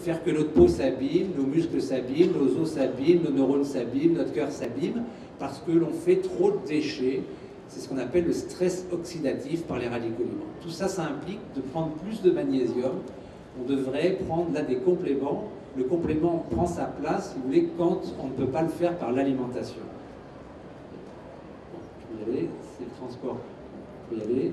faire que notre peau s'abîme, nos muscles s'abîment, nos os s'abîment, nos neurones s'abîment, notre cœur s'abîme, parce que l'on fait trop de déchets. C'est ce qu'on appelle le stress oxydatif par les radicaux libres. Tout ça, ça implique de prendre plus de magnésium. On devrait prendre là des compléments. Le complément prend sa place, si vous voulez, quand on ne peut pas le faire par l'alimentation. Bon, je peux y aller, c'est le transport. Je peux y aller.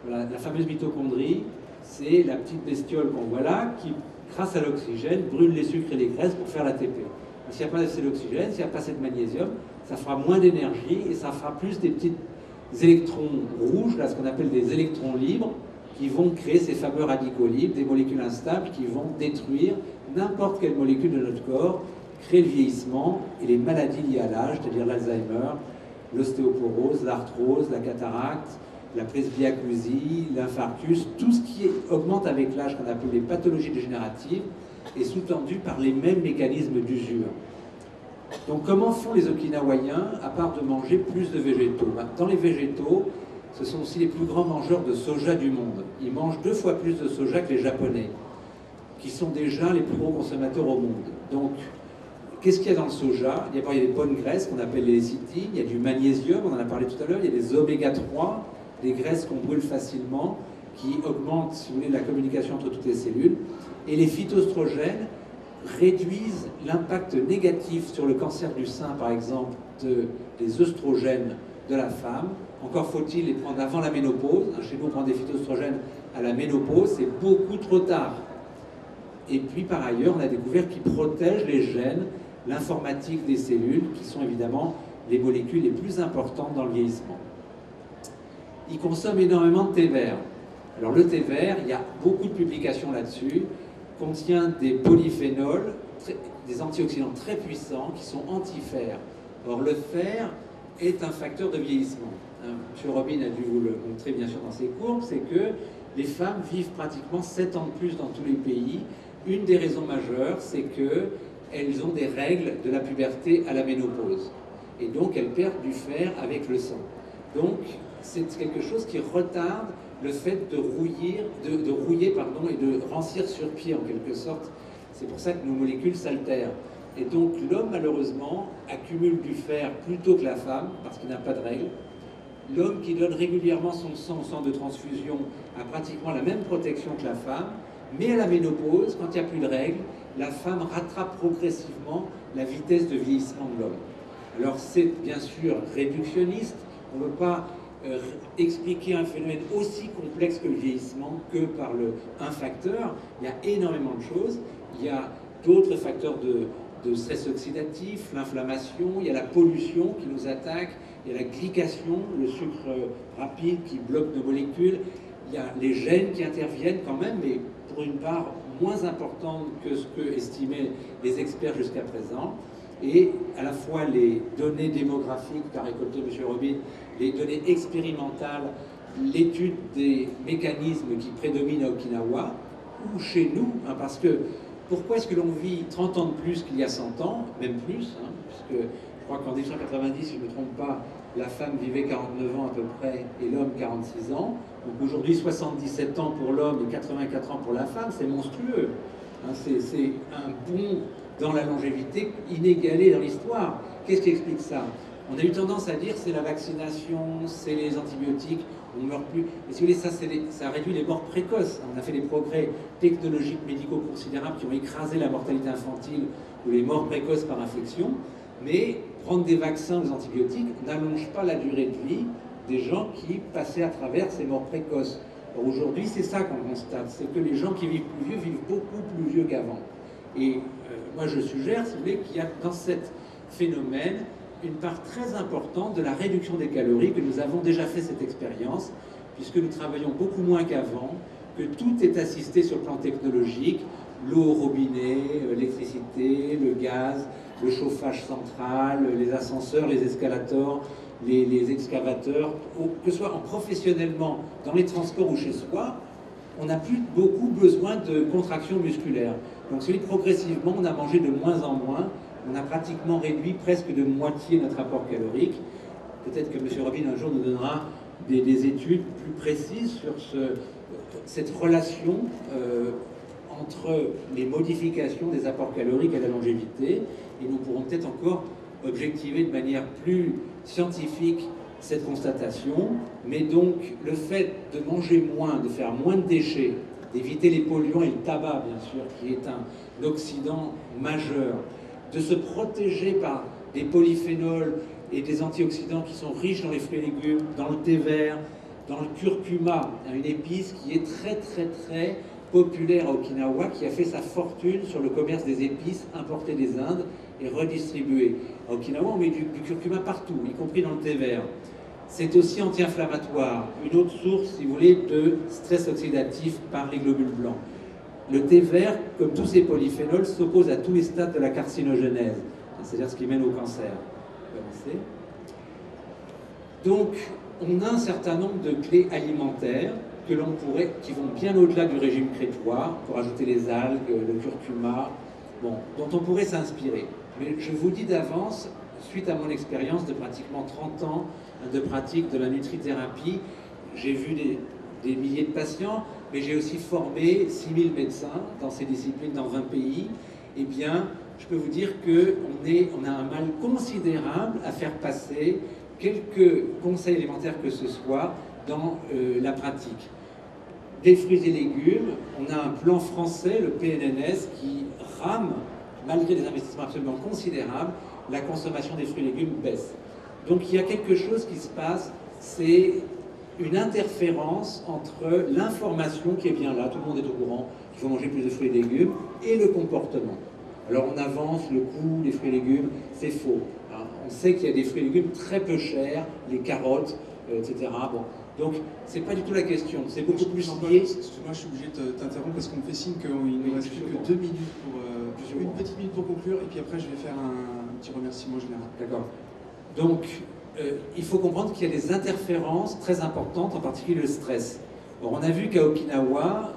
Voilà, la fameuse mitochondrie, c'est la petite bestiole qu'on voit là, qui, grâce à l'oxygène, brûle les sucres et les graisses pour faire l'ATP. S'il n'y a pas assez d'oxygène, s'il n'y a pas assez de magnésium, ça fera moins d'énergie et ça fera plus des petits électrons rouges, là, ce qu'on appelle des électrons libres, qui vont créer ces fameux radicaux libres, des molécules instables qui vont détruire n'importe quelle molécule de notre corps, créer le vieillissement et les maladies liées à l'âge, c'est-à-dire l'Alzheimer, l'ostéoporose, l'arthrose, la cataracte, la presbyacousie, l'infarctus, tout ce qui augmente avec l'âge, qu'on appelle les pathologies dégénératives, est sous-tendu par les mêmes mécanismes d'usure. Donc comment font les Okinawaïens, à part de manger plus de végétaux? Dans les végétaux, ce sont aussi les plus grands mangeurs de soja du monde. Ils mangent 2 fois plus de soja que les Japonais, qui sont déjà les plus gros consommateurs au monde. Donc, qu'est-ce qu'il y a dans le soja? Il y a des bonnes graisses qu'on appelle les lécithines, il y a du magnésium, on en a parlé tout à l'heure, il y a des oméga 3, des graisses qu'on brûle facilement, qui augmentent, si vous voulez, la communication entre toutes les cellules. Et les phytoestrogènes réduisent l'impact négatif sur le cancer du sein, par exemple, des œstrogènes de la femme. Encore faut-il les prendre avant la ménopause. Chez nous, on prend des phytoestrogènes à la ménopause, c'est beaucoup trop tard. Et puis, par ailleurs, on a découvert qu'ils protègent les gènes, l'informatique des cellules, qui sont évidemment les molécules les plus importantes dans le vieillissement. Ils consomment énormément de thé vert. Alors, le thé vert, il y a beaucoup de publications là-dessus, contient des polyphénols, des antioxydants très puissants qui sont anti-fer. Or, le fer est un facteur de vieillissement. M. Robin a dû vous le montrer bien sûr dans ses courbes, c'est que les femmes vivent pratiquement 7 ans de plus dans tous les pays. Une des raisons majeures, c'est qu'elles ont des règles de la puberté à la ménopause. Et donc, elles perdent du fer avec le sang. Donc, c'est quelque chose qui retarde le fait de rouiller et de rancir sur pied, en quelque sorte. C'est pour ça que nos molécules s'altèrent. Et donc, l'homme, malheureusement, accumule du fer plus tôt que la femme, parce qu'il n'a pas de règles. L'homme qui donne régulièrement son sang au centre de transfusion a pratiquement la même protection que la femme, mais à la ménopause, quand il n'y a plus de règles, la femme rattrape progressivement la vitesse de vieillissement de l'homme. Alors c'est bien sûr réductionniste, on ne peut pas expliquer un phénomène aussi complexe que le vieillissement que par un facteur. Il y a énormément de choses, il y a d'autres facteurs de stress oxydatif, l'inflammation, il y a la pollution qui nous attaque, il y a la glycation, le sucre rapide qui bloque nos molécules, il y a les gènes qui interviennent quand même, mais pour une part moins importante que ce que estimaient les experts jusqu'à présent. Et à la fois les données démographiques qu'a récolté M. Robin, les données expérimentales, l'étude des mécanismes qui prédominent à Okinawa, ou chez nous, parce que pourquoi est-ce que l'on vit 30 ans de plus qu'il y a 100 ans, même plus, puisque je crois qu'en 1990, si je ne me trompe pas, la femme vivait 49 ans à peu près et l'homme 46 ans. Donc aujourd'hui, 77 ans pour l'homme et 84 ans pour la femme, c'est monstrueux. C'est un bond dans la longévité inégalé dans l'histoire. Qu'est-ce qui explique ça? On a eu tendance à dire c'est la vaccination, c'est les antibiotiques, on ne meurt plus. Et si vous voulez, ça réduit les morts précoces. On a fait des progrès technologiques, médicaux considérables qui ont écrasé la mortalité infantile ou les morts précoces par infection. Mais prendre des vaccins, des antibiotiques, n'allonge pas la durée de vie des gens qui passaient à travers ces morts précoces. Aujourd'hui, c'est ça qu'on constate, c'est que les gens qui vivent plus vieux vivent beaucoup plus vieux qu'avant. Et moi, je suggère, si vous voulez, qu'il y a dans ce phénomène une part très importante de la réduction des calories, que nous avons déjà fait cette expérience, puisque nous travaillons beaucoup moins qu'avant, que tout est assisté sur le plan technologique, l'eau au robinet, l'électricité, le gaz, le chauffage central, les ascenseurs, les escalators, les excavateurs, que ce soit professionnellement, dans les transports ou chez soi, on n'a plus beaucoup besoin de contraction musculaire. Donc progressivement, on a mangé de moins en moins, on a pratiquement réduit presque de moitié notre apport calorique. Peut-être que M. Robin un jour nous donnera des études plus précises sur cette relation entre les modifications des apports caloriques et la longévité, et nous pourrons peut-être encore objectiver de manière plus scientifique cette constatation, mais donc le fait de manger moins, de faire moins de déchets, d'éviter les polluants et le tabac, bien sûr, qui est un oxydant majeur, de se protéger par des polyphénols et des antioxydants qui sont riches dans les fruits et légumes, dans le thé vert, dans le curcuma, une épice qui est très très très populaire à Okinawa, qui a fait sa fortune sur le commerce des épices importées des Indes et redistribuées. À Okinawa, on met du curcuma partout, y compris dans le thé vert. C'est aussi anti-inflammatoire, une autre source, si vous voulez, de stress oxydatif par les globules blancs. Le thé vert, comme tous ces polyphénols, s'oppose à tous les stades de la carcinogénèse, c'est-à-dire ce qui mène au cancer. Donc, on a un certain nombre de clés alimentaires que l'on pourrait, qui vont bien au-delà du régime crétois, pour ajouter les algues, le curcuma, bon, dont on pourrait s'inspirer. Mais je vous dis d'avance, suite à mon expérience de pratiquement 30 ans de pratique de la nutrithérapie, j'ai vu des milliers de patients, mais j'ai aussi formé 6000 médecins dans ces disciplines dans 20 pays. Eh bien, je peux vous dire qu'on a un mal considérable à faire passer quelques conseils élémentaires que ce soit dans la pratique. Des fruits et légumes, on a un plan français, le PNNS, qui rame, malgré des investissements absolument considérables, la consommation des fruits et légumes baisse. Donc il y a quelque chose qui se passe, c'est une interférence entre l'information qui est bien là, tout le monde est au courant qu'il faut manger plus de fruits et légumes, et le comportement. Alors on avance le coût des fruits et légumes, c'est faux. Hein, on sait qu'il y a des fruits et légumes très peu chers, les carottes, etc. Bon. Donc c'est pas du tout la question, c'est beaucoup plus lié. Excuse-moi, je suis obligé de t'interrompre parce qu'on me fait signe qu'il ne reste plus que 2 minutes pour une petite minute pour conclure, et puis après je vais faire un petit remerciement général. D'accord. Donc il faut comprendre qu'il y a des interférences très importantes, en particulier le stress. Or, on a vu qu'à Okinawa,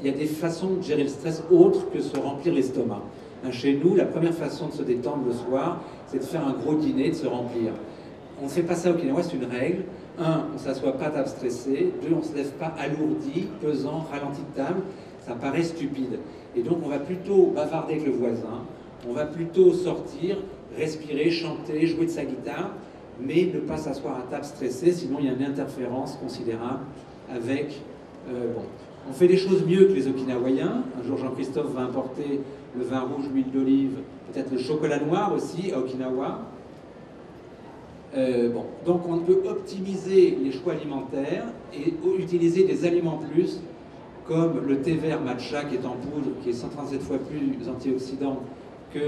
il y a des façons de gérer le stress autres que se remplir l'estomac. Chez nous, la première façon de se détendre le soir, c'est de faire un gros dîner, de se remplir. On ne fait pas ça à Okinawa, c'est une règle. 1, on ne s'assoit pas table stressée. 2, on ne se lève pas alourdi, pesant, ralenti de table. Ça paraît stupide. Et donc, on va plutôt bavarder avec le voisin. On va plutôt sortir, respirer, chanter, jouer de sa guitare, mais ne pas s'asseoir à table stressée, sinon il y a une interférence considérable avec... bon. On fait des choses mieux que les Okinawaïens. Un jour, Jean-Christophe va importer le vin rouge, l'huile d'olive, peut-être le chocolat noir aussi à Okinawa. Bon. Donc on peut optimiser les choix alimentaires et utiliser des aliments plus, comme le thé vert matcha qui est en poudre, qui est 137 fois plus antioxydant que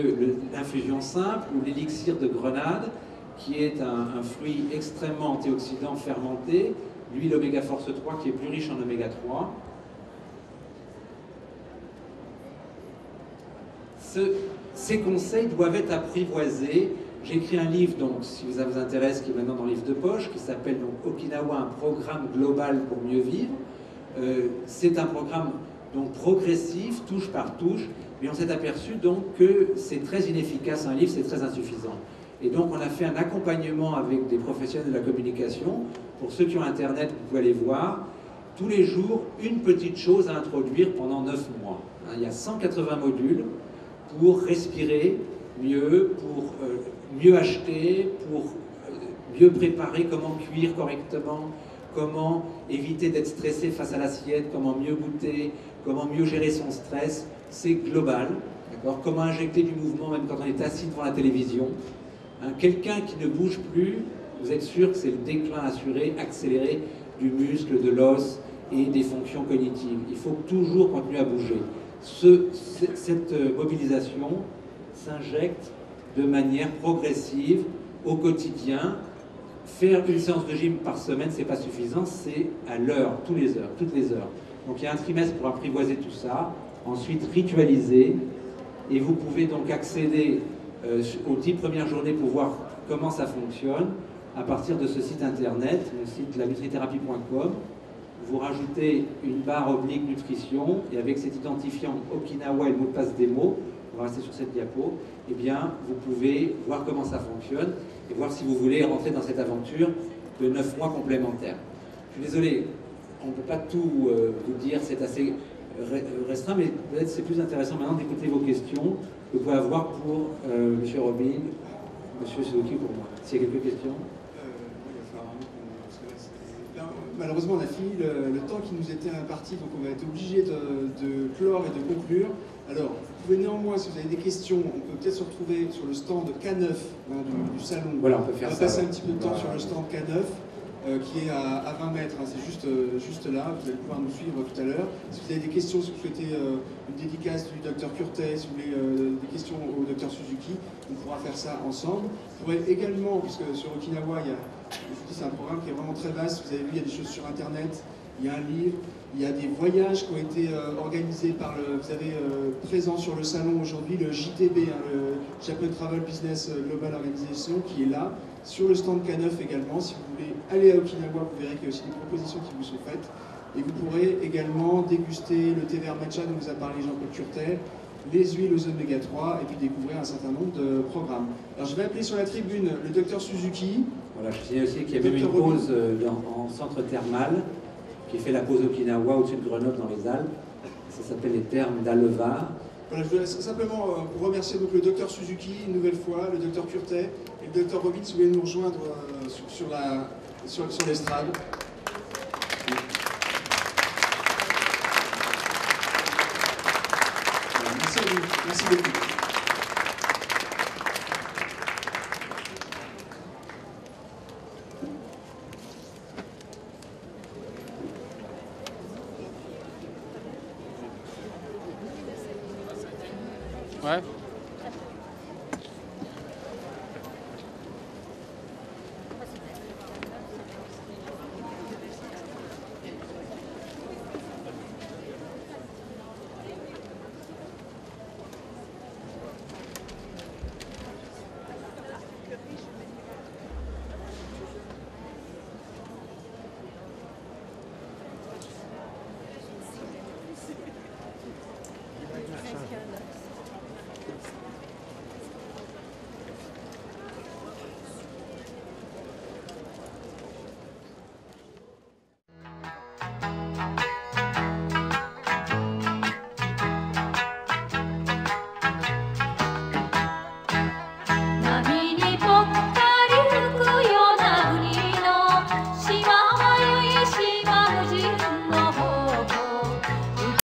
l'infusion simple, ou l'élixir de grenade, qui est un fruit extrêmement antioxydant fermenté, l'huile oméga force 3 qui est plus riche en oméga 3. Ces conseils doivent être apprivoisés. J'ai écrit un livre, donc, si ça vous intéresse, qui est maintenant dans le livre de poche, qui s'appelle donc Okinawa, un programme global pour mieux vivre. C'est un programme donc progressif, touche par touche, mais on s'est aperçu donc que c'est très inefficace, un livre, c'est très insuffisant. Et donc on a fait un accompagnement avec des professionnels de la communication. Pour ceux qui ont Internet, vous pouvez aller voir. Tous les jours, une petite chose à introduire pendant 9 mois. Il y a 180 modules pour respirer mieux, pour mieux acheter, pour mieux préparer, comment cuire correctement, comment éviter d'être stressé face à l'assiette, comment mieux goûter, comment mieux gérer son stress. C'est global. Comment injecter du mouvement même quand on est assis devant la télévision. Quelqu'un qui ne bouge plus, vous êtes sûr que c'est le déclin assuré, accéléré du muscle, de l'os et des fonctions cognitives. Il faut toujours continuer à bouger. Cette mobilisation s'injecte de manière progressive au quotidien. Faire une séance de gym par semaine, c'est pas suffisant, c'est à l'heure, toutes les heures. Donc il y a un trimestre pour apprivoiser tout ça, ensuite ritualiser, et vous pouvez donc accéder aux 10 premières journées pour voir comment ça fonctionne à partir de ce site internet, le site lanutrithérapie.com. Vous rajoutez une barre oblique nutrition, et avec cet identifiant Okinawa et le mot de passe démo, on va rester sur cette diapo, eh bien vous pouvez voir comment ça fonctionne et voir si vous voulez rentrer dans cette aventure de 9 mois complémentaires. Je suis désolé, on ne peut pas tout vous dire, c'est assez restreint, mais peut-être c'est plus intéressant maintenant d'écouter vos questions que vous pouvez avoir pour M. Robin, M. Suzuki pour moi. S'il y a quelques questions. Malheureusement, on a fini le temps qui nous était imparti, donc on va être obligé de clore et de conclure. Alors, vous pouvez néanmoins, si vous avez des questions, on peut peut-être se retrouver sur le stand K9 du salon. Voilà, on peut faire ça. On va passer un petit peu de temps sur le stand K9. Qui est à 20 mètres, hein, c'est juste là, vous allez pouvoir nous suivre tout à l'heure. Si vous avez des questions, si vous souhaitez une dédicace du Dr Curtet, si vous voulez des questions au Dr Suzuki, on pourra faire ça ensemble. Vous pourrez également, puisque sur Okinawa, je vous dis, c'est un programme qui est vraiment très vaste, vous avez vu, il y a des choses sur Internet, il y a un livre, il y a des voyages qui ont été organisés par vous avez présent sur le salon aujourd'hui, le JTB, hein, le Japan Travel Business Global Organization, qui est là. Sur le stand K9 également, si vous voulez aller à Okinawa, vous verrez qu'il y a aussi des propositions qui vous sont faites. Et vous pourrez également déguster le thé vert matcha dont vous a parlé Jean-Paul Curtet, les huiles aux oméga 3 et puis découvrir un certain nombre de programmes. Alors je vais appeler sur la tribune le docteur Suzuki. Voilà, je signale aussi qu'il y a même une pause en centre thermal qui fait la pause Okinawa au-dessus de Grenoble dans les Alpes. Ça s'appelle les thermes d'Aleva. Voilà, je voulais simplement pour remercier donc, le docteur Suzuki une nouvelle fois, le docteur Curtet et le docteur Robin, si vous voulez nous rejoindre sur l'estrade. Merci à vous, merci beaucoup. Ouais.